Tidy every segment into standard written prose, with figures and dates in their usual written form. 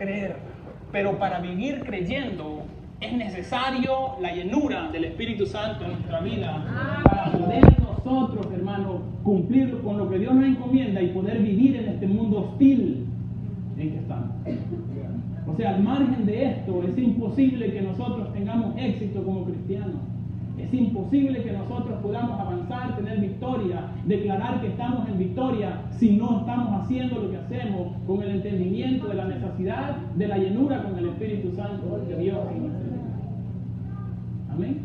creer. Pero para vivir creyendo es necesario la llenura del Espíritu Santo en nuestra vida para poder nosotros, hermanos, cumplir con lo que Dios nos encomienda y poder vivir en este mundo hostil en que estamos. O sea, al margen de esto, es imposible que nosotros tengamos éxito como cristianos. Es imposible que nosotros podamos avanzar, tener victoria, declarar que estamos en victoria si no estamos haciendo lo que hacemos con el entendimiento de la necesidad de la llenura con el Espíritu Santo de Dios en nuestra vida. Amén.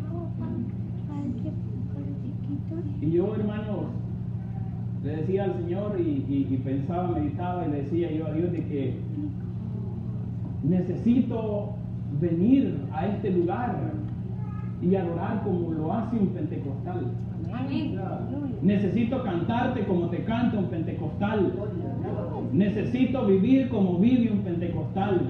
Y yo, hermanos, le decía al Señor y pensaba, meditaba y le decía yo a Dios de que necesito venir a este lugar y adorar como lo hace un pentecostal. Amén. Necesito cantarte como te canta un pentecostal. Necesito vivir como vive un pentecostal.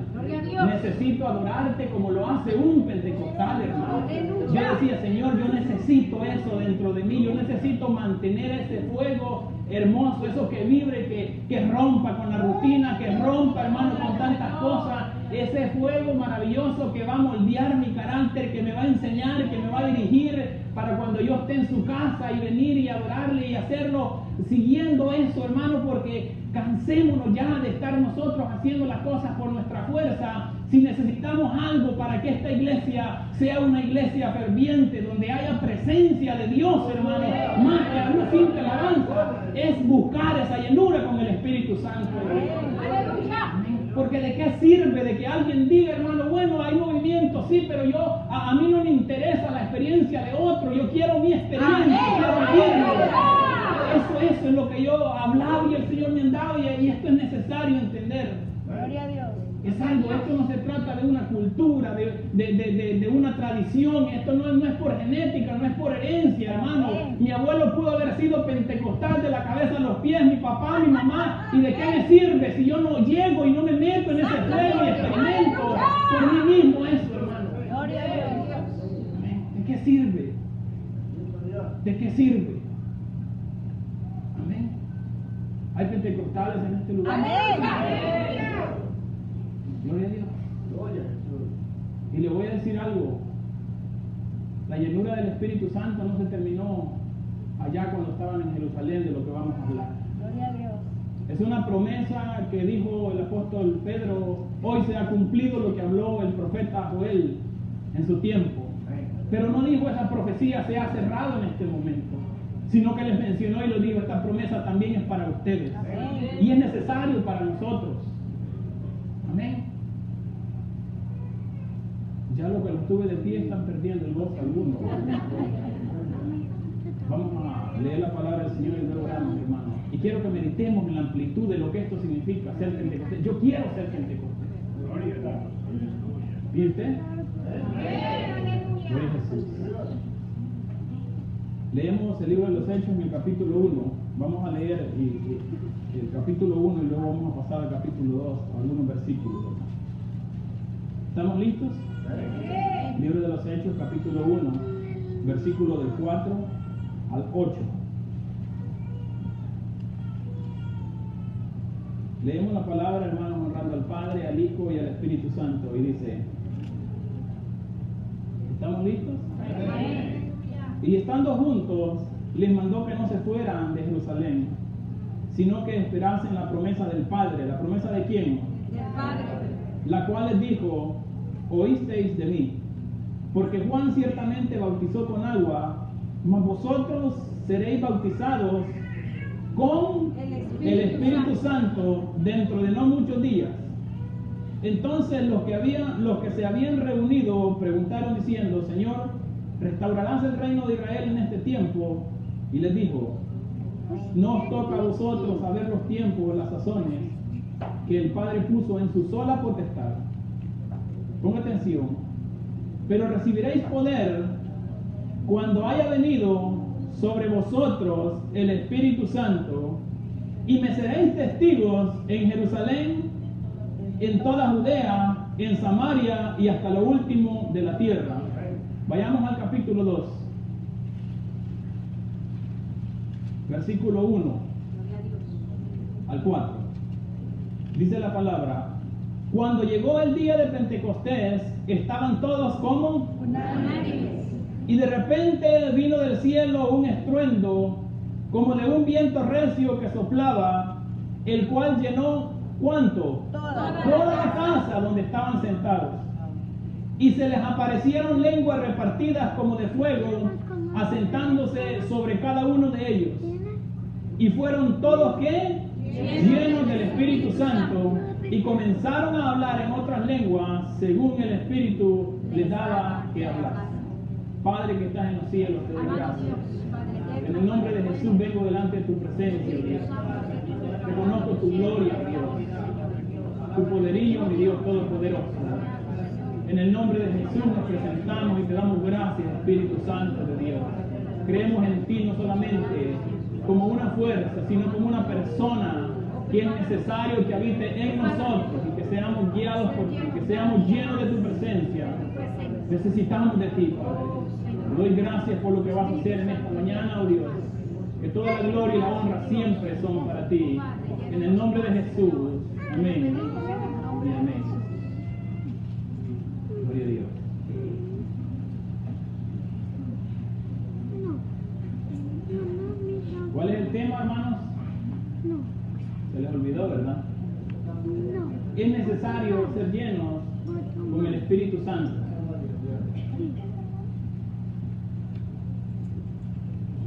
Necesito adorarte como lo hace un pentecostal, hermano. Yo decía, Señor, yo necesito eso dentro de mí. Yo necesito mantener ese fuego hermoso, eso que vibre, que rompa con la rutina, que rompa, hermano, con tantas cosas. Ese fuego maravilloso que va a moldear mi carácter, que me va a enseñar, que me va a dirigir para cuando yo esté en su casa y venir y adorarle y hacerlo siguiendo eso, hermano, porque cansémonos ya de estar nosotros haciendo las cosas por nuestra fuerza. Si necesitamos algo para que esta iglesia sea una iglesia ferviente, donde haya presencia de Dios, hermano, más que una simple alabanza, es buscar esa llenura con el Espíritu Santo. Porque de qué sirve de que alguien diga, hermano, bueno, hay movimiento, sí, pero a mí no me interesa la experiencia de otro, yo quiero mi experiencia, quiero vivirlo. Eso es lo que yo hablaba y el Señor me andaba y esto es necesario entender. Gloria a Dios. Es algo, esto no se trata de una cultura, de una tradición, esto no es por genética, no es por herencia, hermano. Mi abuelo pudo haber sido pentecostal de la cabeza a los pies, mi papá, mi mamá, ¿y de qué me sirve si yo no llego y no me meto en ese fuego y experimento por mí mismo eso, hermano? Gloria a Dios. ¿De qué sirve? ¿De qué sirve? Amén. Hay pentecostales en este lugar. Amén. Gloria a Dios. Y le voy a decir algo. La llenura del Espíritu Santo no se terminó allá cuando estaban en Jerusalén, de lo que vamos a hablar. Gloria a Dios. Es una promesa que dijo el apóstol Pedro. Hoy se ha cumplido lo que habló el profeta Joel en su tiempo. Pero no dijo esa profecía se ha cerrado en este momento, sino que les mencionó y lo dijo, esta promesa también es para ustedes. Amén. Y es necesario para nosotros. Amén. Ya los que los tuve de pie están perdiendo el gozo alguno. Vamos a leer la palabra del Señor y luego oramos, hermano. Y quiero que meditemos en la amplitud de lo que esto significa, ser pentecostés. Yo quiero ser pentecostés. ¿Y usted? Gloria a Jesús. Leemos el libro de los Hechos en el capítulo 1. Vamos a leer el capítulo 1 y luego vamos a pasar al capítulo 2, algunos versículos. ¿Estamos listos? Libro de los Hechos, capítulo 1, versículo del 4 al 8. Leemos la palabra, hermanos, honrando al Padre, al Hijo y al Espíritu Santo. Y dice, ¿estamos listos? Y estando juntos, les mandó que no se fueran de Jerusalén, sino que esperasen la promesa del Padre. ¿La promesa de quién? Del Padre. La cual les dijo, oísteis de mí, porque Juan ciertamente bautizó con agua, mas vosotros seréis bautizados con el Espíritu Santo dentro de no muchos días. Entonces los que se habían reunido preguntaron diciendo, Señor, ¿restaurarás el reino de Israel en este tiempo? Y les dijo, no os toca a vosotros saber los tiempos o las sazones que el Padre puso en su sola potestad. Ponga atención. Pero recibiréis poder cuando haya venido sobre vosotros el Espíritu Santo, y me seréis testigos en Jerusalén, en toda Judea, en Samaria y hasta lo último de la tierra. Vayamos al capítulo 2, versículo 1 al 4. Dice la palabra, Cuando llegó el día de Pentecostés, estaban todos como Unánimes. y de repente vino del cielo un estruendo como de un viento recio que soplaba, el cual llenó ¿cuánto? Toda la casa donde estaban sentados. Y se les aparecieron lenguas repartidas como de fuego, asentándose sobre cada uno de ellos. Y fueron todos ¿qué? Llenos del Espíritu Santo, y comenzaron a hablar en otras lenguas según el Espíritu les daba que hablar. Padre que estás en los cielos, te doy gracias. En el nombre de Jesús vengo delante de tu presencia, Dios. Reconozco tu gloria, Dios. Tu poderío, mi Dios todopoderoso. En el nombre de Jesús nos presentamos y te damos gracias, Espíritu Santo de Dios. Creemos en ti no solamente como una fuerza, sino como una persona que es necesario que habite en nosotros y que seamos guiados por ti, que seamos llenos de tu presencia. Necesitamos de ti, Padre. Te doy gracias por lo que vas a hacer en esta mañana, oh Dios. Que toda la gloria y la honra siempre son para ti. En el nombre de Jesús. Amén. Y amén. Gloria a Dios. ¿Cuál es el tema, hermanos? Se les olvidó, ¿verdad? Es necesario ser llenos con el Espíritu Santo.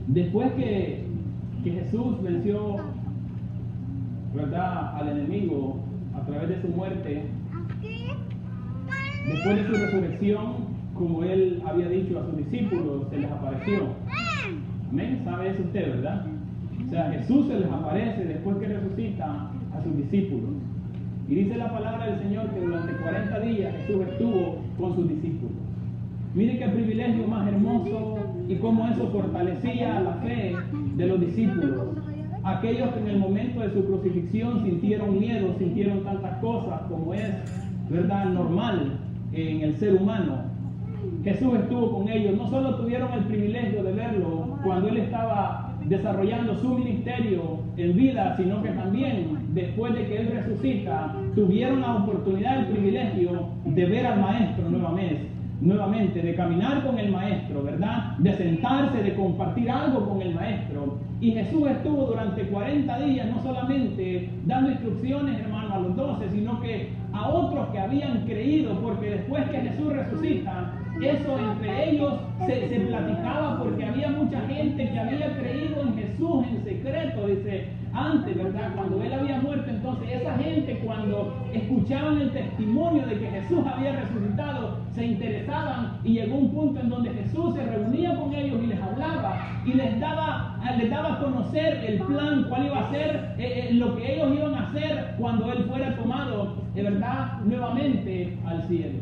Después que Jesús venció, ¿verdad?, al enemigo a través de su muerte, después de su resurrección, como él había dicho a sus discípulos, se les apareció. Amén, sabe eso usted, ¿verdad? O sea, Jesús se les aparece después que resucita a sus discípulos. Y dice la palabra del Señor que durante 40 días Jesús estuvo con sus discípulos. Mire qué privilegio más hermoso y cómo eso fortalecía la fe de los discípulos. Aquellos que en el momento de su crucifixión sintieron miedo, sintieron tantas cosas como es, ¿verdad?, normal en el ser humano. Jesús estuvo con ellos. No solo tuvieron el privilegio de verlo cuando Él estaba desarrollando su ministerio en vida, sino que también después de que Él resucita, tuvieron la oportunidad, el privilegio de ver al Maestro nuevamente, de caminar con el Maestro, ¿verdad? De sentarse, de compartir algo con el Maestro. Y Jesús estuvo durante 40 días no solamente dando instrucciones, hermano, a los 12, sino que a otros que habían creído, porque después que Jesús resucita, eso entre ellos se platicaba, porque había mucha gente que había creído en Jesús en secreto, dice, antes, ¿verdad?, cuando Él había muerto. Entonces esa gente, cuando escuchaban el testimonio de que Jesús había resucitado, se interesaban, y llegó un punto en donde Jesús se reunía con ellos y les hablaba y les daba a conocer el plan, cuál iba a ser lo que ellos iban a hacer cuando Él fuera tomado, de verdad, nuevamente al cielo.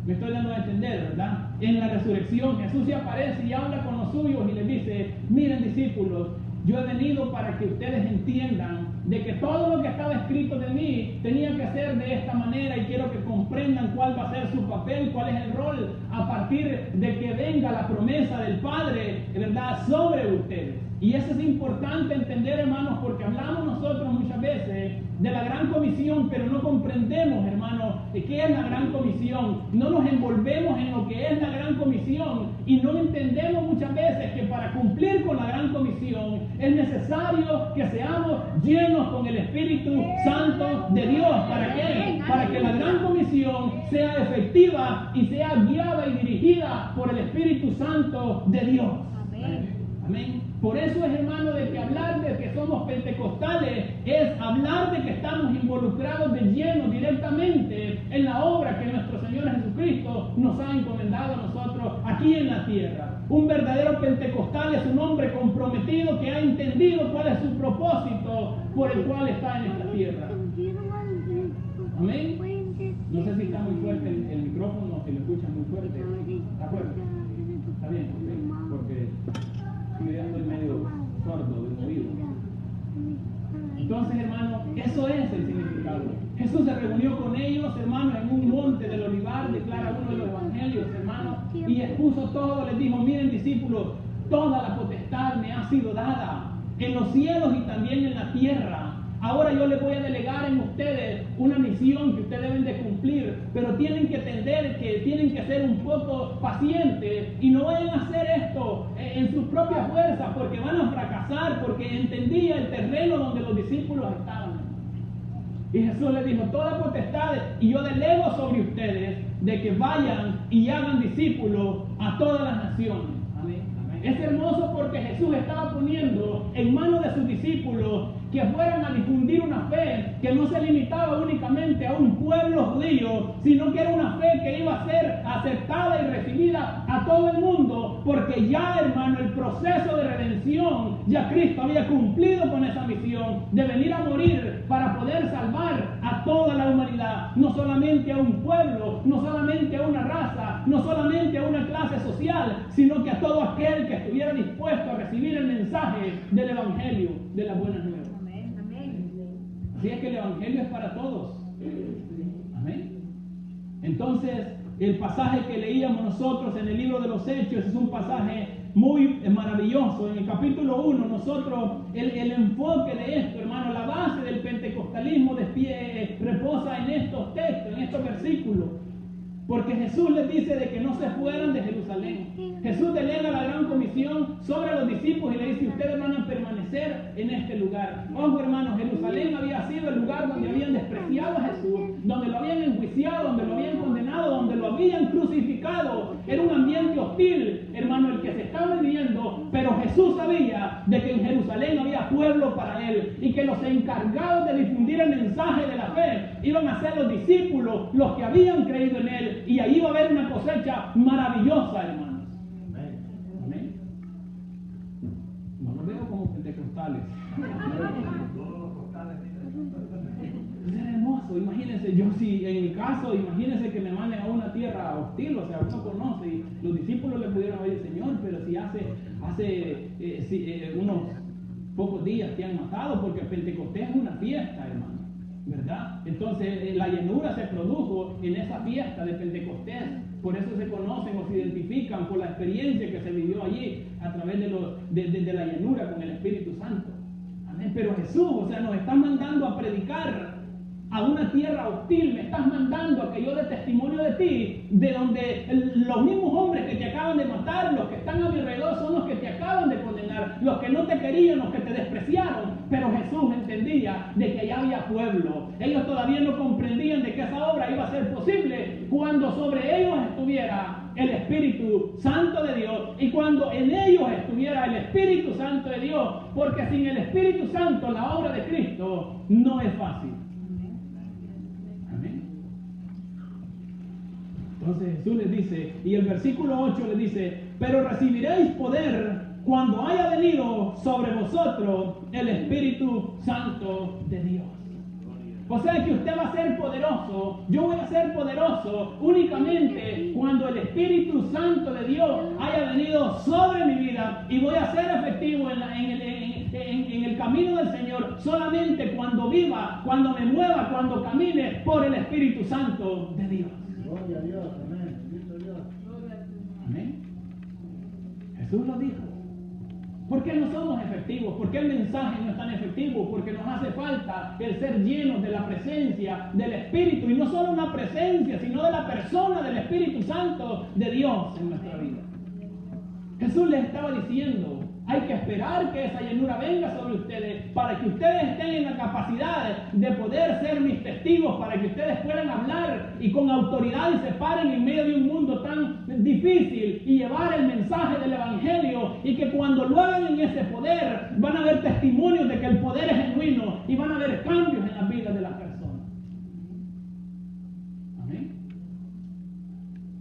Me estoy dando a entender, ¿verdad? En la resurrección Jesús se aparece y habla con los suyos y les dice: miren, discípulos, yo he venido para que ustedes entiendan de que todo lo que estaba escrito de mí tenía que ser de esta manera, y quiero que comprendan cuál va a ser su papel, cuál es el rol a partir de que venga la promesa del Padre, ¿verdad?, sobre ustedes. Y eso es importante entender, hermanos, porque hablamos nosotros muchas veces de la gran comisión, pero no comprendemos, hermanos, qué es la gran comisión. No nos envolvemos en lo que es la gran comisión y no entendemos muchas veces que para cumplir con la gran comisión es necesario que seamos llenos con el Espíritu Santo de Dios. ¿Para qué? Para que la gran comisión sea efectiva y sea guiada y dirigida por el Espíritu Santo de Dios. Amén. Por eso es, hermano, de que hablar de que somos pentecostales es hablar de que estamos involucrados de lleno directamente en la obra que nuestro Señor Jesucristo nos ha encomendado a nosotros aquí en la tierra. Un verdadero pentecostal es un hombre comprometido que ha entendido cuál es su propósito por el cual está en esta tierra. Amén. No sé si está muy fuerte el micrófono, si lo escuchan muy fuerte. ¿Está fuerte? Está bien, porque estoy medio sordo del oído. Entonces, hermano, eso es el significado. Jesús se reunió con ellos, hermano, en un monte del Olivar, declara uno de los evangelios, hermano, y expuso todo. Les dijo: miren, discípulos, toda la potestad me ha sido dada en los cielos y también en la tierra. ahora yo les voy a delegar en ustedes una misión que ustedes deben de cumplir, pero tienen que entender que tienen que ser un poco pacientes y no vayan a hacer esto en sus propias fuerzas, porque van a fracasar, porque entendía el terreno donde los discípulos estaban. Y Jesús les dijo, toda potestad y yo delego sobre ustedes de que vayan y hagan discípulos a todas las naciones. Amén. Es hermoso porque Jesús estaba poniendo en manos de sus discípulos que fueran a difundir una fe que no se limitaba únicamente a un pueblo judío, sino que era una fe que iba a ser aceptada y recibida a todo el mundo, porque ya, hermano, el proceso de redención, ya Cristo había cumplido con esa misión de venir a morir para poder salvar a toda la humanidad, no solamente a un pueblo, no solamente a una raza, no solamente a una clase social, sino que a todo aquel que estuviera dispuesto a recibir el mensaje del Evangelio, de las buenas nuevas. Así es que el Evangelio es para todos. Amén. Entonces, el pasaje que leíamos nosotros en el libro de los Hechos es un pasaje muy maravilloso. En el capítulo 1, nosotros, el enfoque de esto, hermano, la base del pentecostalismo reposa en estos textos, en estos versículos. Porque Jesús les dice de que no se fueran de Jerusalén. Jesús delega la gran comisión sobre los discípulos y le dice, ustedes van a permanecer en este lugar. Ojo, hermanos, Jerusalén había sido el lugar donde habían despreciado a Jesús, donde lo habían enjuiciado, donde lo habían condenado, donde lo habían crucificado. Era un ambiente hostil, hermano, el que se estaba viviendo, pero Jesús sabía de que en Jerusalén había pueblo para él y que los encargados de difundir el mensaje de la fe iban a ser los discípulos, los que habían creído en él, y ahí va a haber una cosecha maravillosa, hermanos. Amén. No los veo como pentecostales. Es hermoso, imagínense, yo si en mi caso, imagínense que me manden a una tierra hostil, o sea, uno conoce, y los discípulos le pudieron oír, Señor, pero si hace unos pocos días te han matado, porque Pentecostés es una fiesta, hermano, ¿verdad? Entonces la llenura se produjo en esa fiesta de Pentecostés, por eso se conocen o se identifican por la experiencia que se vivió allí a través de la llenura con el Espíritu Santo. Amén. Pero Jesús, o sea, nos está mandando a predicar a una tierra hostil, me estás mandando a que yo dé testimonio de ti, de donde los mismos hombres que te acaban de matar, los que están a mi alrededor son los que te acaban de condenar, los que no te querían, los que te despreciaron. Pero Jesús entendía de que allá había pueblo. Ellos todavía no comprendían de que esa obra iba a ser posible cuando sobre ellos estuviera el Espíritu Santo de Dios y cuando en ellos estuviera el Espíritu Santo de Dios, porque sin el Espíritu Santo la obra de Cristo no es fácil. Amén. Entonces Jesús les dice, y el versículo 8 les dice, pero recibiréis poder cuando haya venido sobre vosotros el Espíritu Santo de Dios. O sea que usted va a ser poderoso, yo voy a ser poderoso únicamente cuando el Espíritu Santo de Dios haya venido sobre mi vida, y voy a ser efectivo en el camino del Señor solamente cuando viva, cuando me mueva, cuando camine por el Espíritu Santo de Dios. Gloria a Dios, amén. Bendito Dios. Amén. Jesús lo dijo. ¿Por qué no somos efectivos? ¿Por qué el mensaje no es tan efectivo? Porque nos hace falta el ser llenos de la presencia del Espíritu, y no solo una presencia, sino de la persona del Espíritu Santo de Dios en nuestra vida. Jesús les estaba diciendo, hay que esperar que esa llenura venga sobre ustedes para que ustedes estén en la capacidad de poder ser mis testigos, para que ustedes puedan hablar y con autoridad y se paren en medio de un mundo tan difícil y llevar el mensaje del Evangelio, y que cuando lo hagan en ese poder van a haber testimonios de que el poder es genuino y van a haber cambios en la vida de las personas. Amén.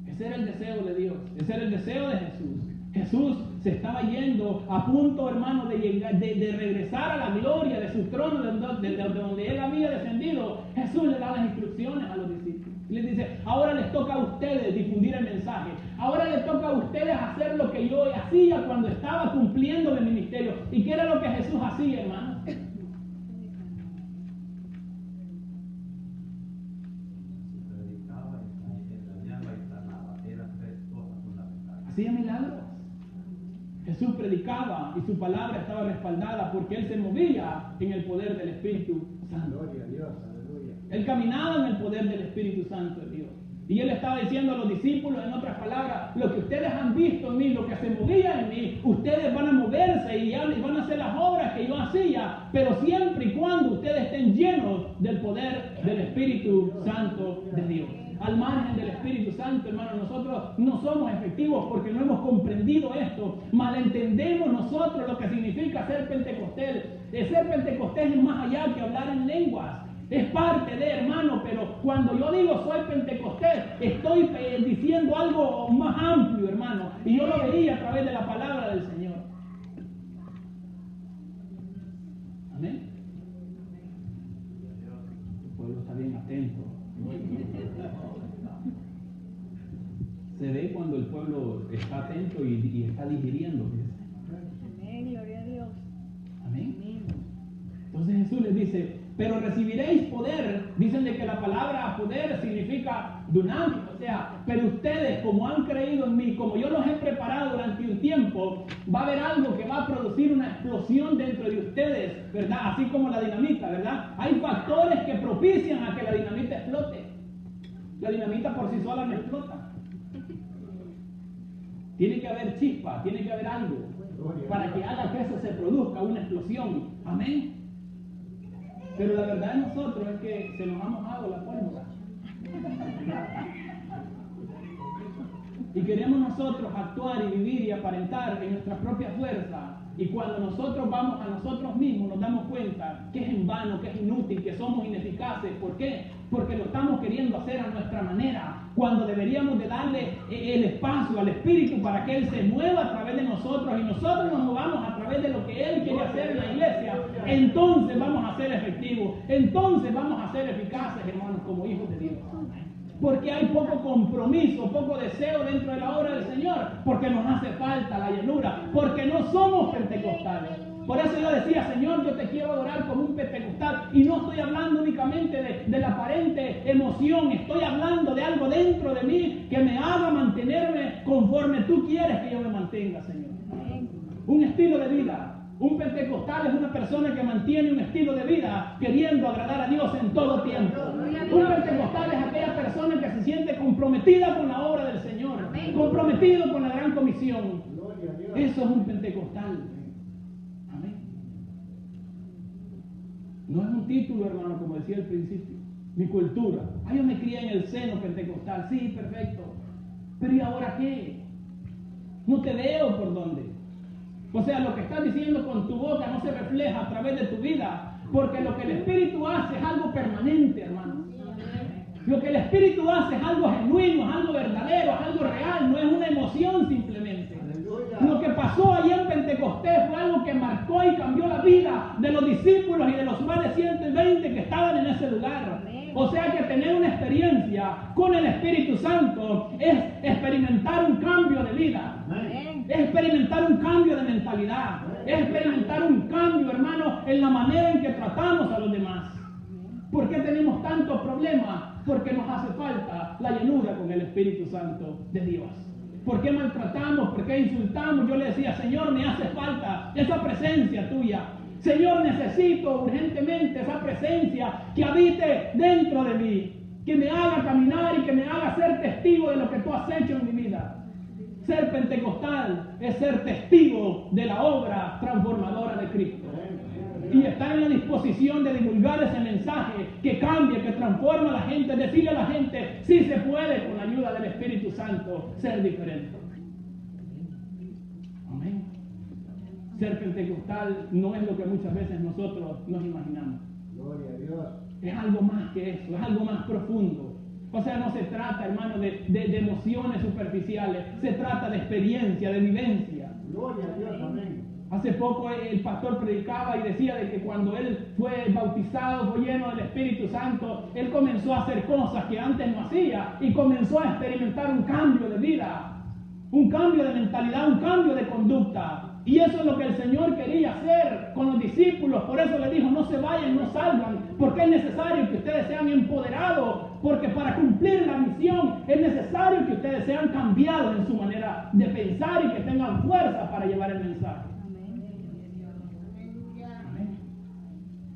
Ese era el deseo de Dios, ese era el deseo de Jesús. Jesús se estaba yendo a punto, hermano, de regresar a la gloria de su trono, de donde él había descendido. Jesús le da las instrucciones a los discípulos. Y les dice, ahora les toca a ustedes difundir el mensaje. Ahora les toca a ustedes hacer lo que yo hacía cuando estaba cumpliendo el ministerio. ¿Y qué era lo que Jesús hacía, hermano? Hacía milagros. Jesús predicaba y su palabra estaba respaldada porque Él se movía en el poder del Espíritu Santo. Gloria a Dios, aleluya. Él caminaba en el poder del Espíritu Santo de Dios. Y Él estaba diciendo a los discípulos, en otras palabras, lo que ustedes han visto en mí, lo que se movía en mí, ustedes van a moverse y van a hacer las obras que yo hacía, pero siempre y cuando ustedes estén llenos del poder del Espíritu Santo de Dios. Al margen del Espíritu Santo, hermano, nosotros no somos efectivos porque no hemos comprendido esto. Malentendemos nosotros lo que significa ser pentecostés. Ser pentecostés es más allá que hablar en lenguas. Es parte de, hermano, pero cuando yo digo soy pentecostés, estoy diciendo algo más amplio, hermano. Y yo lo veía a través de la palabra del Señor. Amén. El pueblo está bien atento. Se ve cuando el pueblo está atento y está digiriendo. Amén, gloria a Dios. Amén. Amén. Entonces Jesús les dice, pero recibiréis poder. Dicen de que la palabra poder significa dunamis, o sea, pero ustedes como han creído en mí, como yo los he preparado durante un tiempo, va a haber algo que va a producir una explosión dentro de ustedes, ¿verdad? Así como la dinamita, ¿verdad? Hay factores que propician a que la dinamita explote. La dinamita por sí sola no explota. Tiene que haber chispa, tiene que haber algo para que haga que eso se produzca, una explosión. Amén. Pero la verdad de nosotros es que se nos ha mojado la pólvora. Y queremos nosotros actuar y vivir y aparentar en nuestra propia fuerza. Y cuando nosotros vamos a nosotros mismos nos damos cuenta que es en vano, que es inútil, que somos ineficaces. ¿Por qué? Porque lo estamos queriendo hacer a nuestra manera, cuando deberíamos de darle el espacio al Espíritu para que Él se mueva a través de nosotros y nosotros nos movamos a través de lo que Él quiere hacer en la iglesia. Entonces vamos a ser efectivos, entonces vamos a ser eficaces, hermanos, como hijos de Dios. Porque hay poco compromiso, poco deseo dentro de la obra del Señor, porque nos hace falta la llenura, porque no somos pentecostales. Por eso yo decía, Señor, yo te quiero adorar como un pentecostal, y no estoy hablando únicamente de la aparente emoción, estoy hablando de algo dentro de mí que me haga mantenerme conforme tú quieres que yo me mantenga, Señor. Un estilo de vida. Un pentecostal es una persona que mantiene un estilo de vida queriendo agradar a Dios en todo tiempo. Un pentecostal es aquella persona que se siente comprometida con la obra del Señor, comprometido con la gran comisión. Eso es un pentecostal. Amén. No es un título, hermano, como decía al principio. Mi cultura. Yo me crié en el seno pentecostal. Sí, perfecto. Pero ¿y ahora qué? No te veo por dónde. O sea, lo que estás diciendo con tu boca no se refleja a través de tu vida, porque lo que el Espíritu hace es algo permanente, hermano. Lo que el Espíritu hace es algo genuino, es algo verdadero, es algo real, no es una emoción simplemente. Lo que pasó allí en Pentecostés fue algo que marcó y cambió la vida de los discípulos y de los más de 120 que estaban en ese lugar. O sea que tener una experiencia con el Espíritu Santo es experimentar un cambio de vida. Es experimentar un cambio de mentalidad. Es experimentar un cambio, hermano, en la manera en que tratamos a los demás. ¿Por qué tenemos tantos problemas? Porque nos hace falta la llenura con el Espíritu Santo de Dios. ¿Por qué maltratamos? ¿Por qué insultamos? Yo le decía, Señor, me hace falta esa presencia tuya. Señor, necesito urgentemente esa presencia que habite dentro de mí, que me haga caminar y que me haga ser testigo de lo que tú has hecho en mi vida. Ser pentecostal es ser testigo de la obra transformadora de Cristo. Y estar en la disposición de divulgar ese mensaje que cambia, que transforma a la gente, decirle a la gente, sí se puede con la ayuda del Espíritu Santo ser diferente. Amén. Ser pentecostal no es lo que muchas veces nosotros nos imaginamos. Gloria a Dios. Es algo más que eso, es algo más profundo. O sea, no se trata, hermano, de emociones superficiales, se trata de experiencia, de vivencia. Gloria a Dios, amén. Hace poco el pastor predicaba y decía de que cuando él fue bautizado, fue lleno del Espíritu Santo, él comenzó a hacer cosas que antes no hacía y comenzó a experimentar un cambio de vida, un cambio de mentalidad, un cambio de conducta. Y eso es lo que el Señor quería hacer con los discípulos. Por eso le dijo, no se vayan, no salgan, porque es necesario que ustedes sean empoderados, porque para cumplir la misión hoy es necesario que ustedes sean cambiados en su manera de pensar y que tengan fuerza para llevar el mensaje. Amén.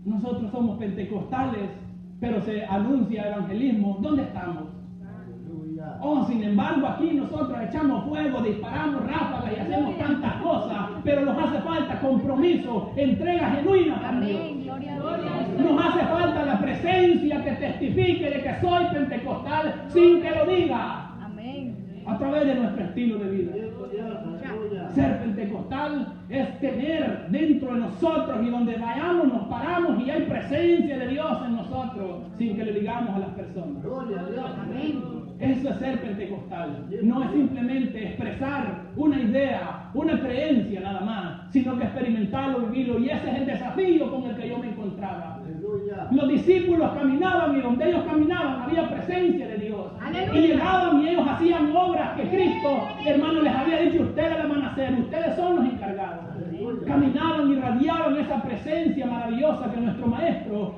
Nosotros somos pentecostales, pero se anuncia evangelismo. ¿Dónde estamos? Aleluya. Oh, sin embargo, aquí nosotros echamos fuego, disparamos ráfagas y hacemos tantas cosas, pero nos hace falta compromiso, entrega genuina para Dios. Amén. Gloria a Dios. Nos hace falta la presencia que testifique de que soy pentecostal sin que lo diga, Amén. a través de nuestro estilo de vida. Bendito Dios, aleluya. Ser pentecostal es tener dentro de nosotros, y donde vayamos nos paramos y hay presencia de Dios en nosotros sin que le digamos a las personas. Gloria a Dios. Amén. Eso es ser pentecostal. No es simplemente expresar una idea, una creencia nada más, sino que experimentarlo, vivirlo. Y ese es el desafío con el que yo me encontraba. Aleluya. Los discípulos caminaban y donde ellos caminaban había presencia de Dios. Aleluya. Y llegaban y ellos hacían obras que Cristo, hermano, les había dicho: ustedes las van a hacer, ustedes son los encargados. Aleluya. Caminaban y irradiaban esa presencia maravillosa que nuestro Maestro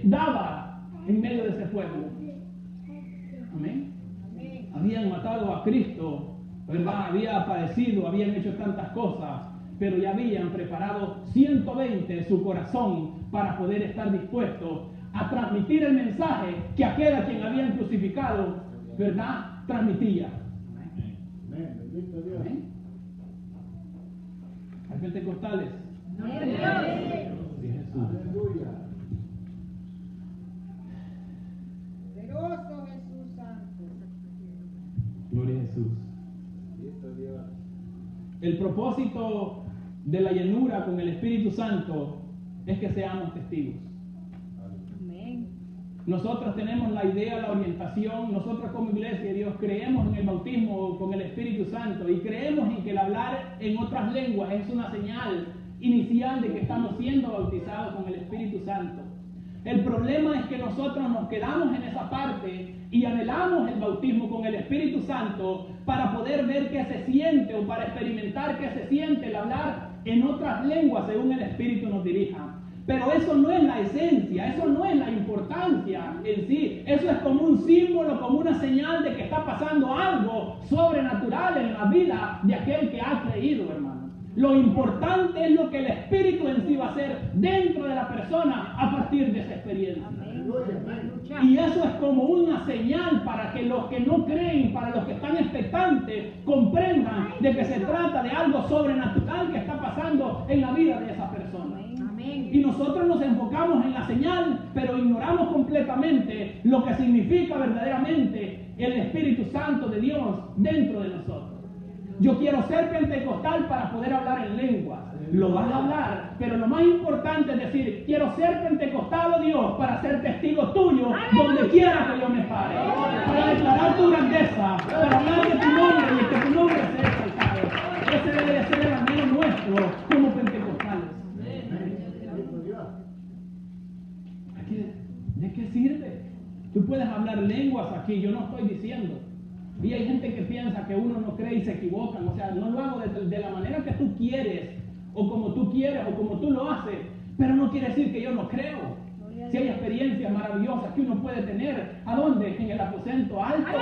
daba en medio de ese pueblo. Amén. Habían matado a Cristo, ¿verdad? Había padecido, habían hecho tantas cosas, pero ya habían preparado 120 en su corazón para poder estar dispuestos a transmitir el mensaje que aquel a quien habían crucificado, ¿verdad?, transmitía. Amén. Bendito Dios. Amén. Hay pentecostales. Gloria a Dios. Sí, Jesús. Aleluya. Poderoso Jesús Santo. Gloria a Jesús. Bendito Dios. El propósito de la llenura con el Espíritu Santo es que seamos testigos. Amén. Nosotros tenemos la idea, la orientación, nosotros como Iglesia de Dios creemos en el bautismo con el Espíritu Santo y creemos en que el hablar en otras lenguas es una señal inicial de que estamos siendo bautizados con el Espíritu Santo. El problema es que nosotros nos quedamos en esa parte y anhelamos el bautismo con el Espíritu Santo para poder ver qué se siente o para experimentar qué se siente el hablar en otras lenguas según el Espíritu nos dirija. Pero eso no es la esencia, eso no es la importancia en sí. Eso es como un símbolo, como una señal de que está pasando algo sobrenatural en la vida de aquel que ha creído, hermano. Lo importante es lo que el Espíritu en sí va a hacer dentro de la persona a partir de esa experiencia. Y eso es como una señal para que los que no creen, para los que están expectantes, comprendan de que se trata de algo sobrenatural que está pasando en la vida de esa persona. Y nosotros nos enfocamos en la señal, pero ignoramos completamente lo que significa verdaderamente el Espíritu Santo de Dios dentro de nosotros. Yo quiero ser pentecostal para poder hablar en lenguas. Lo vas a hablar, pero lo más importante es decir: quiero ser pentecostal, oh Dios, para ser testigo tuyo donde quiera que yo me pare, para declarar tu grandeza, para hablar de tu nombre y que tu nombre sea exaltado. Ese debe de ser el anhelo nuestro como pentecostales. Bendito Dios. ¿De qué sirve? Tú puedes hablar lenguas aquí, yo no estoy diciendo. Y hay gente que piensa que uno no cree y se equivocan. O sea, no lo hago de la manera que tú quieres, o como tú quieres, o como tú lo haces. Pero no quiere decir que yo no creo. Si hay experiencias maravillosas que uno puede tener, ¿a dónde? En el aposento alto.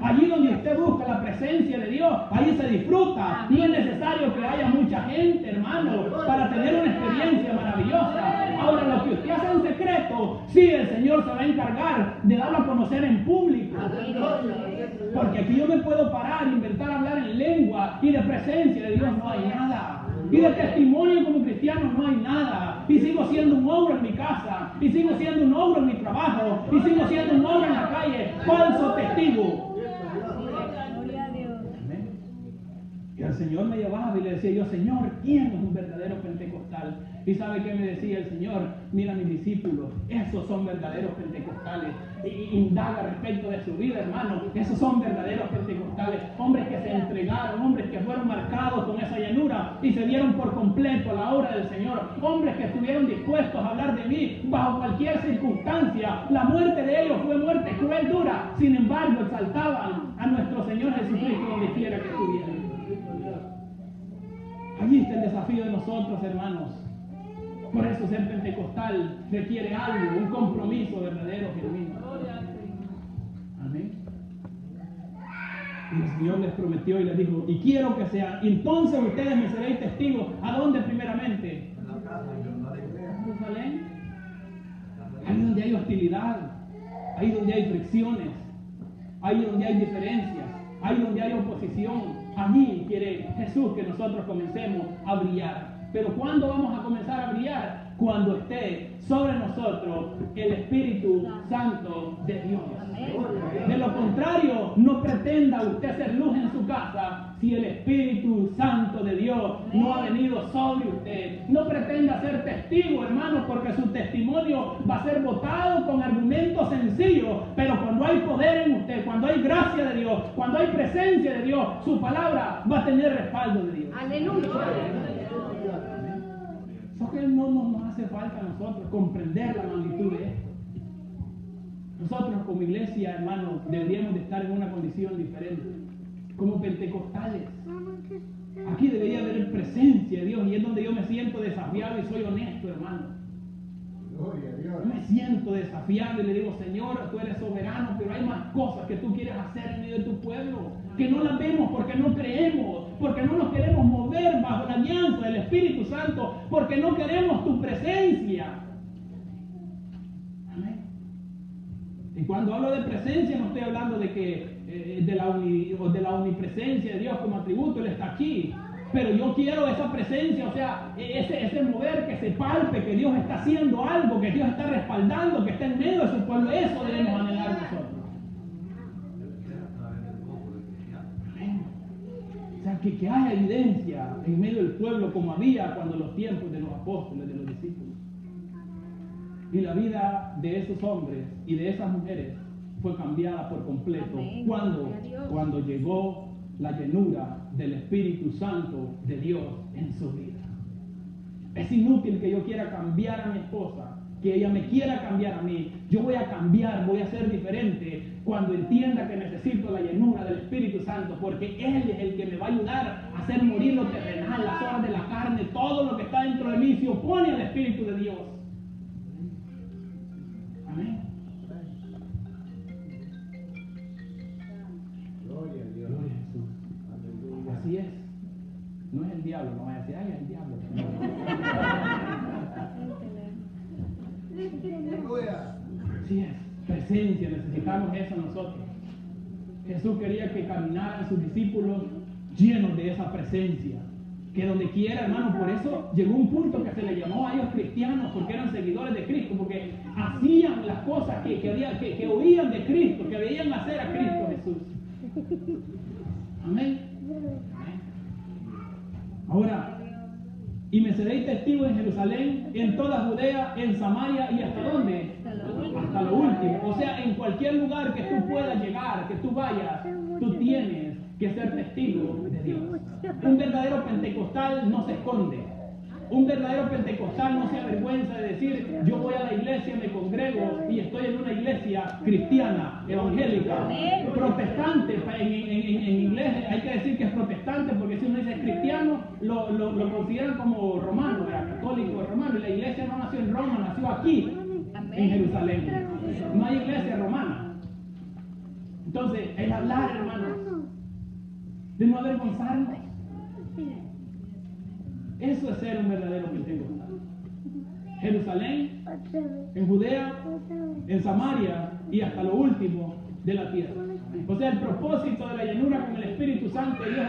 Allí donde usted busca la presencia de Dios, ahí se disfruta. No es necesario que haya mucha gente, hermano, para tener una experiencia maravillosa. Ahora, lo que usted hace en secreto, sí, el Señor se va a encargar de darlo a conocer en público. Porque aquí yo me puedo parar, inventar hablar en lengua, y de presencia de Dios no hay nada. Y de testimonio como cristiano no hay nada. Y sigo siendo un ogro en mi casa, y sigo siendo un ogro en mi trabajo, y sigo siendo un ogro en la calle, falso testigo. Gloria a Dios. Y el Señor me llevaba y le decía yo: Señor, ¿quién es un verdadero pentecostal? Y ¿sabe qué me decía el Señor? Mira, mis discípulos, esos son verdaderos pentecostales. Y indaga respecto de su vida, hermano. Esos son verdaderos pentecostales. Hombres que se entregaron, hombres que fueron marcados con esa llanura y se dieron por completo a la obra del Señor. Hombres que estuvieron dispuestos a hablar de mí bajo cualquier circunstancia. La muerte de ellos fue muerte cruel, dura. Sin embargo, exaltaban a nuestro Señor Jesucristo donde quiera que estuvieran. Allí está el desafío de nosotros, hermanos. Por eso ser pentecostal requiere algo, un compromiso verdadero, genuino. Amén. Y el Señor les prometió y les dijo, y quiero que sean, entonces ustedes me seréis testigos. ¿A dónde primeramente? Jerusalén. Ahí donde hay hostilidad, ahí donde hay fricciones, ahí donde hay diferencias, ahí donde hay oposición. Allí quiere Jesús que nosotros comencemos a brillar. Pero ¿cuándo vamos a comenzar a brillar? Cuando esté sobre nosotros el Espíritu Santo de Dios. De lo contrario, no pretenda usted ser luz en su casa si el Espíritu Santo de Dios no ha venido sobre usted. No pretenda ser testigo, hermanos, porque su testimonio va a ser votado con argumentos sencillos. Pero cuando hay poder en usted, cuando hay gracia de Dios, cuando hay presencia de Dios, su palabra va a tener respaldo de Dios. Aleluya. Eso que no nos hace falta a nosotros comprender la magnitud de esto. Nosotros como iglesia, hermanos, deberíamos de estar en una condición diferente. Como pentecostales. Aquí debería haber presencia de Dios y es donde yo me siento desafiado y soy honesto, hermano. Gloria a Dios. Yo me siento desafiado y le digo, Señor, tú eres soberano, pero hay más cosas que tú quieres hacer en medio de tu pueblo, que no las vemos porque no creemos, porque no nos queremos mover bajo la alianza del Espíritu Santo, porque no queremos tu presencia. Amén. Y cuando hablo de presencia no estoy hablando de que de la omnipresencia de Dios como atributo, Él está aquí. Pero yo quiero esa presencia, o sea, ese mover que se palpe, que Dios está haciendo algo, que Dios está respaldando, que está en medio de su pueblo. Eso debemos anhelar nosotros. Amén. O sea, que haya evidencia en medio del pueblo como había cuando los tiempos de los apóstoles, de los discípulos. Y la vida de esos hombres y de esas mujeres fue cambiada por completo. Amén. Cuando llegó la llenura del Espíritu Santo de Dios en su vida. Es inútil que yo quiera cambiar a mi esposa, que ella me quiera cambiar a mí. Yo voy a cambiar, voy a ser diferente cuando entienda que necesito la llenura del Espíritu Santo, porque Él es el que me va a ayudar a hacer morir lo terrenal, las obras de la carne, todo lo que está dentro de mí se opone al Espíritu de Dios. Amén. Gloria a Dios. Gloria a Jesús. Aleluya. Así es. No es el diablo, no vaya a decir, ay, es el diablo. Aleluya. Así es. Presencia, necesitamos eso nosotros. Jesús quería que caminaran sus discípulos llenos de esa presencia. Que donde quiera, hermano, por eso llegó un punto que se le llamó a ellos cristianos, porque eran seguidores de Cristo, porque hacían las cosas que oían de Cristo, que veían hacer a Cristo Jesús. Amén. Ahora, y me seréis testigos en Jerusalén, en toda Judea, en Samaria y ¿hasta dónde? Hasta lo último. O sea, en cualquier lugar que tú puedas llegar, que tú vayas, tú tienes que ser testigo de Dios. Un verdadero pentecostal no se esconde. Un verdadero pentecostal no se avergüenza de decir, yo voy a la iglesia, me congrego y estoy en una iglesia cristiana, evangélica, protestante. En inglés hay que decir que es protestante, porque si uno dice cristiano, lo consideran como romano, católico romano. Y la iglesia no nació en Roma, nació aquí, en Jerusalén. No hay iglesia romana. Entonces, el hablar, hermanos, de no avergonzarnos. Eso es ser un verdadero pentecostal. Jerusalén, en Judea, en Samaria y hasta lo último de la tierra. O sea, el propósito de la llenura con el Espíritu Santo de Dios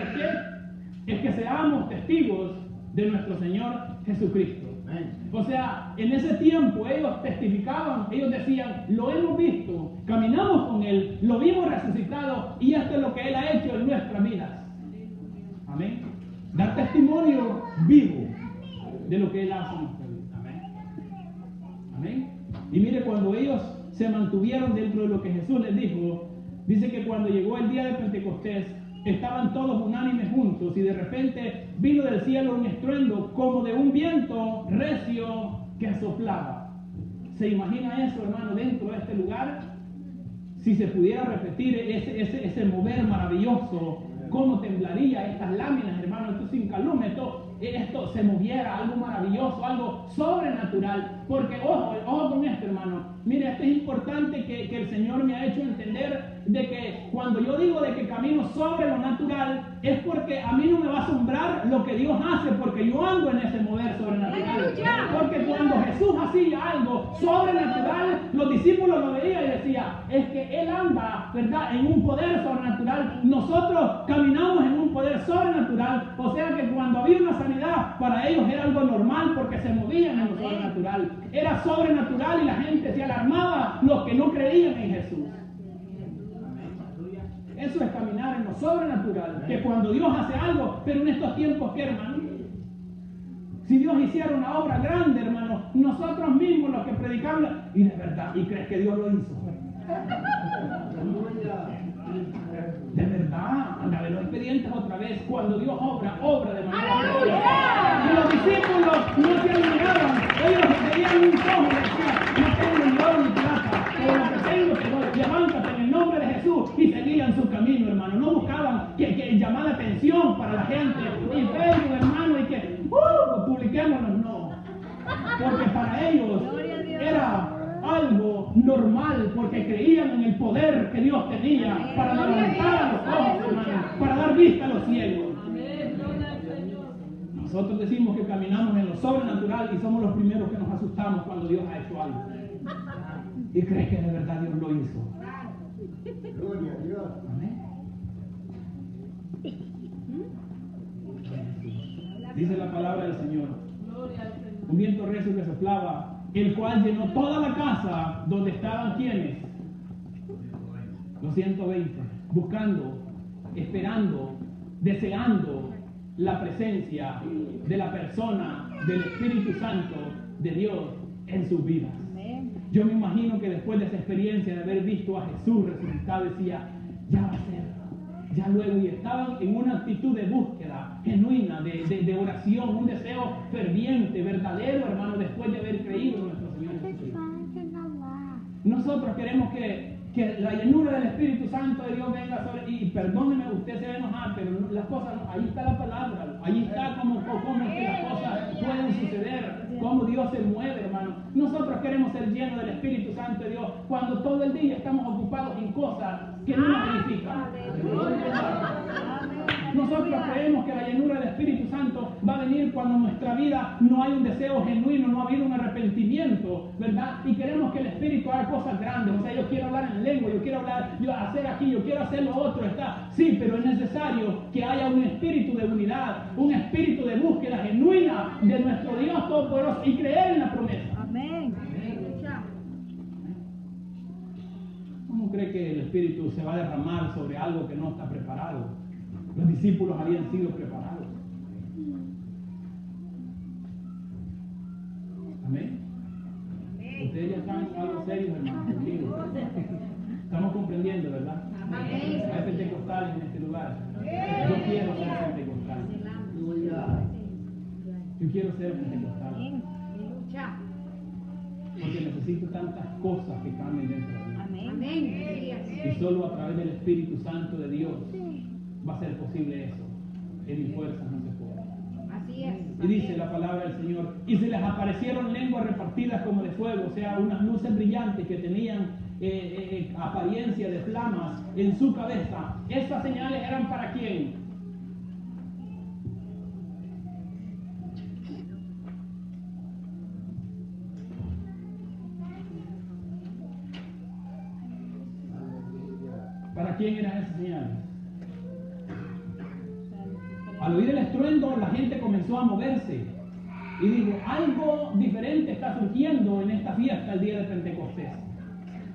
es que seamos testigos de nuestro Señor Jesucristo. O sea, en ese tiempo ellos testificaban, ellos decían, lo hemos visto, caminamos con Él, lo vimos resucitado y esto es lo que Él ha hecho en nuestras vidas. Amén. Dar testimonio vivo de lo que Él hace en nuestra vida. Amén. Amén. Y mire, cuando ellos se mantuvieron dentro de lo que Jesús les dijo, dice que cuando llegó el día de Pentecostés, estaban todos unánimes juntos y de repente vino del cielo un estruendo como de un viento recio que soplaba. ¿Se imagina eso, hermano, dentro de este lugar? Si se pudiera repetir ese mover maravilloso, cómo temblaría estas láminas, hermano, esto sin calumnia, esto se moviera, algo maravilloso, algo sobrenatural. Porque ojo con esto, hermano. Mire, esto es importante que el Señor me ha hecho entender de que cuando yo digo de que camino sobre lo natural, es porque a mí no me va a asombrar lo que Dios hace, porque yo ando en ese mover sobrenatural. Porque cuando Jesús hacía algo sobrenatural, los discípulos lo veían y decían, es que Él anda, ¿verdad?, en un poder sobrenatural. Nosotros caminamos en un poder sobrenatural, o sea que cuando había una sanidad, para ellos era algo normal porque se movían en lo sobrenatural. Era sobrenatural y la gente se alarmaba, los que no creían en Jesús. Eso es caminar en lo sobrenatural, que cuando Dios hace algo, pero en estos tiempos, ¿qué, hermano? Si Dios hiciera una obra grande, hermano, nosotros mismos los que predicamos, y de verdad, ¿y crees que Dios lo hizo? De verdad, anda a ver los expedientes otra vez, cuando Dios obra de manera ¡Aleluya! y los discípulos no se alineaban, ellos veían un cojo y decían, no tengo ni oro ni plata, pero lo que tengo te doy, levántate en el nombre de Jesús, y seguían su camino, hermano. No buscaban que llamar la atención para la gente, y Facebook, hermano, y que publiquémonos, no, porque para ellos era algo normal, porque creían en el poder que Dios tenía para levantar a los ojos, hermano, para dar vista a los ciegos. Nosotros decimos que caminamos en lo sobrenatural y somos los primeros que nos asustamos cuando Dios ha hecho algo. ¿Y crees que de verdad Dios lo hizo? Gloria a Dios. Amén. Dice la palabra del Señor. Un viento recio que soplaba, el cual llenó toda la casa donde estaban quienes. Los 120, buscando, esperando, deseando la presencia de la persona del Espíritu Santo de Dios en sus vidas. Yo me imagino que después de esa experiencia de haber visto a Jesús resucitado, decía, ya va a ser. Ya luego, y estaban en una actitud de búsqueda genuina, de oración, un deseo ferviente, verdadero, hermano, después de haber creído en nuestro Señor Jesucristo. Nosotros queremos que la llenura del Espíritu Santo de Dios venga sobre, y perdóneme, usted se va a enojar, pero las cosas, ahí está la palabra, ahí está cómo que las cosas pueden suceder, cómo Dios se mueve, hermano. Nosotros queremos ser llenos del Espíritu Santo de Dios cuando todo el día estamos ocupados en cosas que no nos edifican. Nosotros creemos que la llenura del Espíritu Santo va a venir cuando en nuestra vida no hay un deseo genuino, no ha habido un arrepentimiento, ¿verdad? Y queremos que el Espíritu haga cosas grandes. O sea, yo quiero hablar en lengua, yo quiero hablar, yo hacer aquí, yo quiero hacer lo otro, ¿está? Sí, pero es necesario que haya un espíritu de unidad, un espíritu de búsqueda genuina de nuestro Dios Todopoderoso y creer en la promesa. Amén. ¿Cómo cree que el Espíritu se va a derramar sobre algo que no está preparado? Los discípulos habían sido preparados. Amén. Ustedes ya están algo serios, hermanos. Estamos comprendiendo, ¿verdad? Hay pentecostales en este lugar. Yo quiero ser pentecostal. Yo quiero ser pentecostal. Porque necesito tantas cosas que cambien dentro de mí. Y solo a través del Espíritu Santo de Dios va a ser posible eso. En mis fuerzas no se puede. Así es. Y dice la palabra del Señor, y se les aparecieron lenguas repartidas como de fuego, o sea, unas luces brillantes que tenían apariencia de flamas en su cabeza. Estas señales eran para quién? ¿Para quién eran esas señales? Al oír el estruendo, la gente comenzó a moverse y dijo, algo diferente está surgiendo en esta fiesta el día de Pentecostés.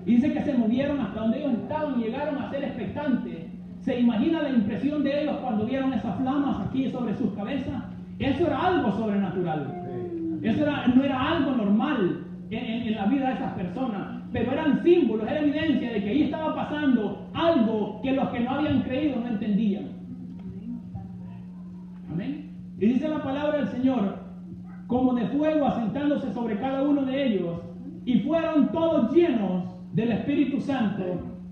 Y dice que se movieron hasta donde ellos estaban y llegaron a ser expectantes. ¿Se imagina la impresión de ellos cuando vieron esas flamas aquí sobre sus cabezas? Eso era algo sobrenatural. Eso no era algo normal en la vida de esas personas, pero eran símbolos, era evidencia de que ahí estaba pasando algo que los que no habían creído no entendían. Amén. Y dice la palabra del Señor, como de fuego asentándose sobre cada uno de ellos, y fueron todos llenos del Espíritu Santo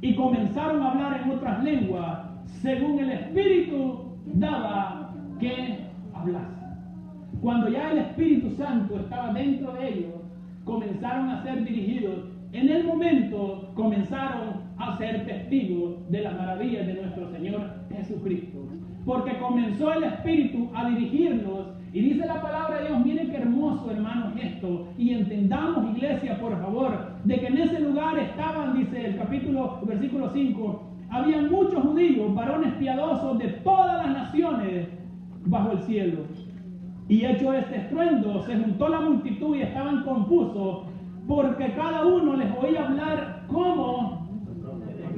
y comenzaron a hablar en otras lenguas, según el Espíritu daba que hablasen. Cuando ya el Espíritu Santo estaba dentro de ellos, comenzaron a ser dirigidos en el momento comenzaron a ser testigos de las maravillas de nuestro Señor Jesucristo. Porque comenzó el Espíritu a dirigirnos. Y dice la palabra de Dios, miren qué hermoso, hermanos, esto. Y entendamos, iglesia, por favor, de que en ese lugar estaban, dice el versículo 5, había muchos judíos, varones piadosos de todas las naciones bajo el cielo. Y hecho este estruendo, se juntó la multitud y estaban confusos, porque cada uno les oía hablar como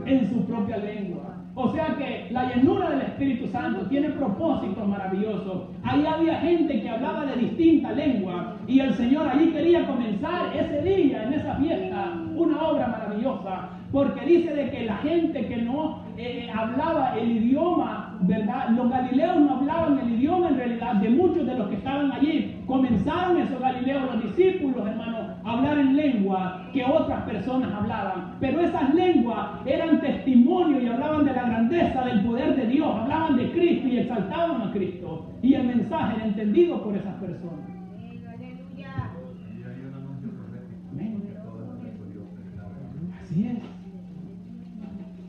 en su propia lengua. O sea que la llenura del Espíritu Santo tiene propósitos maravillosos. Ahí había gente que hablaba de distinta lengua y el Señor allí quería comenzar ese día, en esa fiesta, una obra maravillosa. Porque dice de que la gente que no hablaba el idioma, ¿verdad? Los galileos no hablaban el idioma en realidad de muchos de los que estaban allí. Comenzaron esos galileos, los discípulos, hermanos, a hablar en lengua que otras personas hablaban. Pero esas lenguas eran testimonio y hablaban de la grandeza del poder de Dios. Hablaban de Cristo y exaltaban a Cristo. Y el mensaje era entendido por esas personas. Amén. Así es.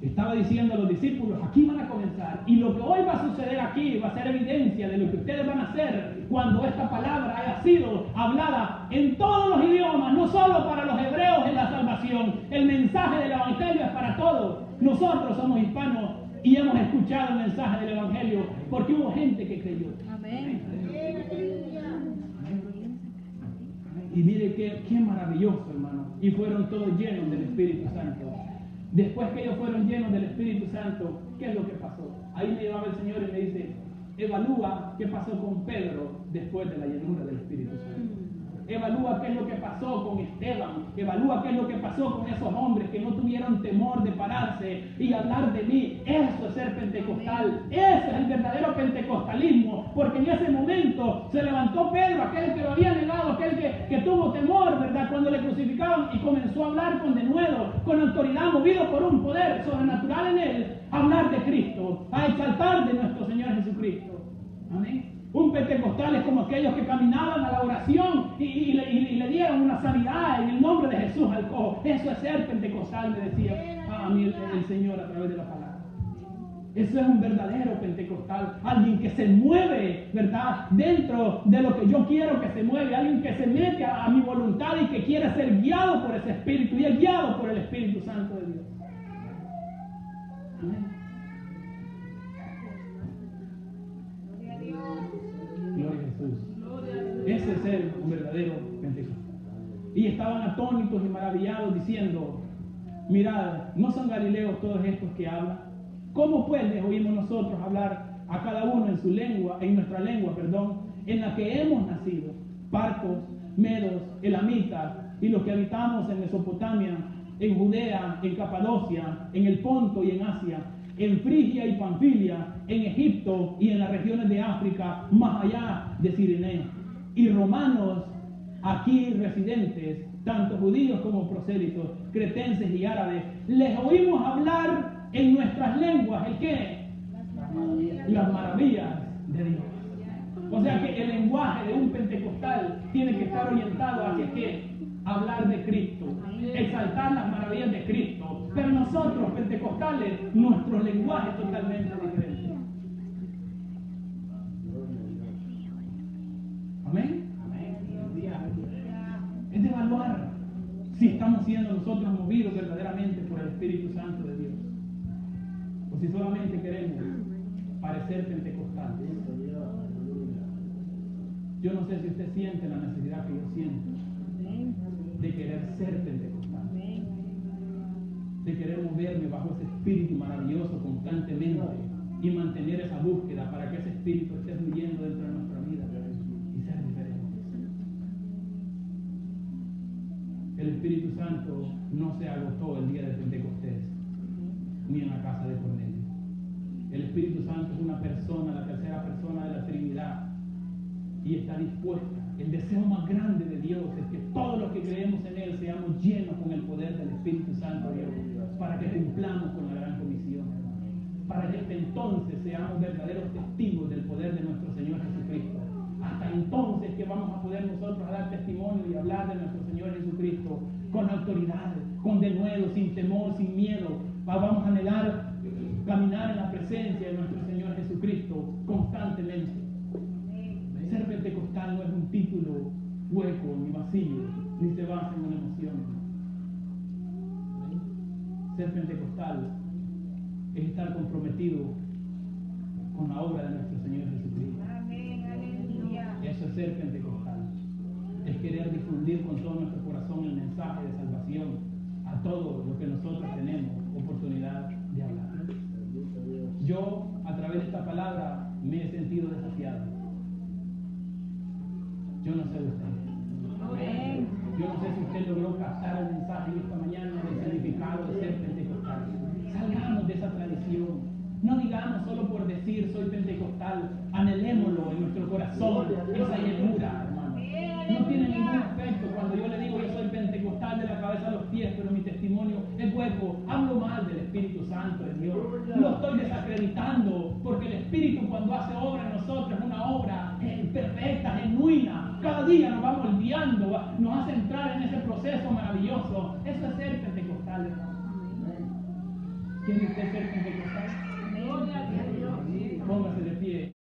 Estaba diciendo a los discípulos, aquí van a comenzar. Y lo que hoy va a suceder aquí va a ser evidencia de lo que ustedes van a hacer cuando esta palabra haya sido hablada en todos los idiomas, no solo para los hebreos en la salvación. El mensaje del Evangelio es para todos. Nosotros somos hispanos y hemos escuchado el mensaje del Evangelio porque hubo gente que creyó. Amén. Y mire qué maravilloso, hermano. Y fueron todos llenos del Espíritu Santo. Después que ellos fueron llenos del Espíritu Santo, ¿qué es lo que pasó? Ahí me llevaba el Señor y me dice, evalúa qué pasó con Pedro después de la llenura del Espíritu Santo. Evalúa qué es lo que pasó con Esteban. Evalúa qué es lo que pasó con esos hombres que no tuvieron temor de pararse y hablar de mí. Eso es ser pentecostal. Ese es el verdadero pentecostalismo. Porque en ese momento se levantó Pedro, aquel que lo había negado, aquel que tuvo temor, ¿verdad? Cuando le crucificaban y comenzó a hablar con denuedo, con autoridad, movido por un poder sobrenatural en él, a hablar de Cristo, a exaltar de nuestro Señor Jesucristo. Amén. Un pentecostal es como aquellos que caminaban a la oración y le dieron una sanidad en el nombre de Jesús al cojo. Eso es ser pentecostal, me decía a mí el Señor a través de la palabra. Eso es un verdadero pentecostal. Alguien que se mueve, ¿verdad? Dentro de lo que yo quiero que se mueve. Alguien que se mete a mi voluntad y que quiere ser guiado por ese Espíritu y es guiado por el Espíritu Santo de Dios. Amén. Gloria a Jesús. Ese es ser un verdadero pentecostal. Y estaban atónitos y maravillados diciendo, mirad, ¿no son galileos todos estos que hablan? ¿Cómo pues les oímos nosotros hablar a cada uno en su lengua, en nuestra lengua, en la que hemos nacido? Partos, medos, elamitas y los que habitamos en Mesopotamia, en Judea, en Capadocia, en el Ponto y en Asia, en Frigia y Panfilia, en Egipto y en las regiones de África, más allá de Cirenea, y romanos aquí residentes, tanto judíos como prosélitos, cretenses y árabes, les oímos hablar en nuestras lenguas, ¿el qué? Las maravillas de Dios. O sea que el lenguaje de un pentecostal tiene que estar orientado hacia qué? Hablar de Cristo, exaltar las maravillas de Cristo. Pero nosotros, pentecostales, nuestro lenguaje es totalmente diferente. Amén. Es de evaluar si estamos siendo nosotros movidos verdaderamente por el Espíritu Santo de Dios, o si solamente queremos parecer pentecostales. Yo no sé si usted siente la necesidad que yo siento de querer ser pentecostal, de querer moverme bajo ese espíritu maravilloso constantemente y mantener esa búsqueda para que ese espíritu esté fluyendo dentro de nuestra vida y ser diferentes. El Espíritu Santo no se agotó el día de Pentecostés ni en la casa de Cornelio. El Espíritu Santo es una persona, la tercera persona de la Trinidad, y está dispuesta. El deseo más grande de Dios es que todos los que creemos en Él seamos llenos con el poder del Espíritu Santo de Dios, para que cumplamos con la gran comisión, para que hasta entonces seamos verdaderos testigos del poder de nuestro Señor Jesucristo. Hasta entonces que vamos a poder nosotros dar testimonio y hablar de nuestro Señor Jesucristo con autoridad, con denuedo, sin temor, sin miedo. Vamos a anhelar caminar en la presencia de nuestro Señor Jesucristo constantemente. Ser pentecostal no es un título hueco ni vacío, ni se basa en una emoción. Ser pentecostal es estar comprometido con la obra de nuestro Señor Jesucristo. Amén, aleluya. Eso es ser pentecostal. Es querer difundir con todo nuestro corazón el mensaje de salvación a todo lo que nosotros tenemos oportunidad de hablar. Yo, a través de esta palabra, me he sentido desafiado. Yo no sé de usted. Amén. Yo no sé si usted logró captar el mensaje esta mañana del significado de ser pentecostal. Salgamos de esa tradición. No digamos solo por decir soy pentecostal. Anhelémoslo en nuestro corazón, esa llenura, hermano. No tiene ningún efecto cuando yo le digo yo soy pentecostal de la cabeza a los pies, pero mi testimonio es hueco. Hablo mal del Espíritu Santo de Dios. Lo estoy desacreditando, porque el Espíritu cuando hace obra en nosotros es una obra perfecta, genuina. Cada día nos va moldeando, nos hace entrar en ese proceso maravilloso. Eso es ser pentecostal, hermano. ¿Quiere usted ser pentecostal?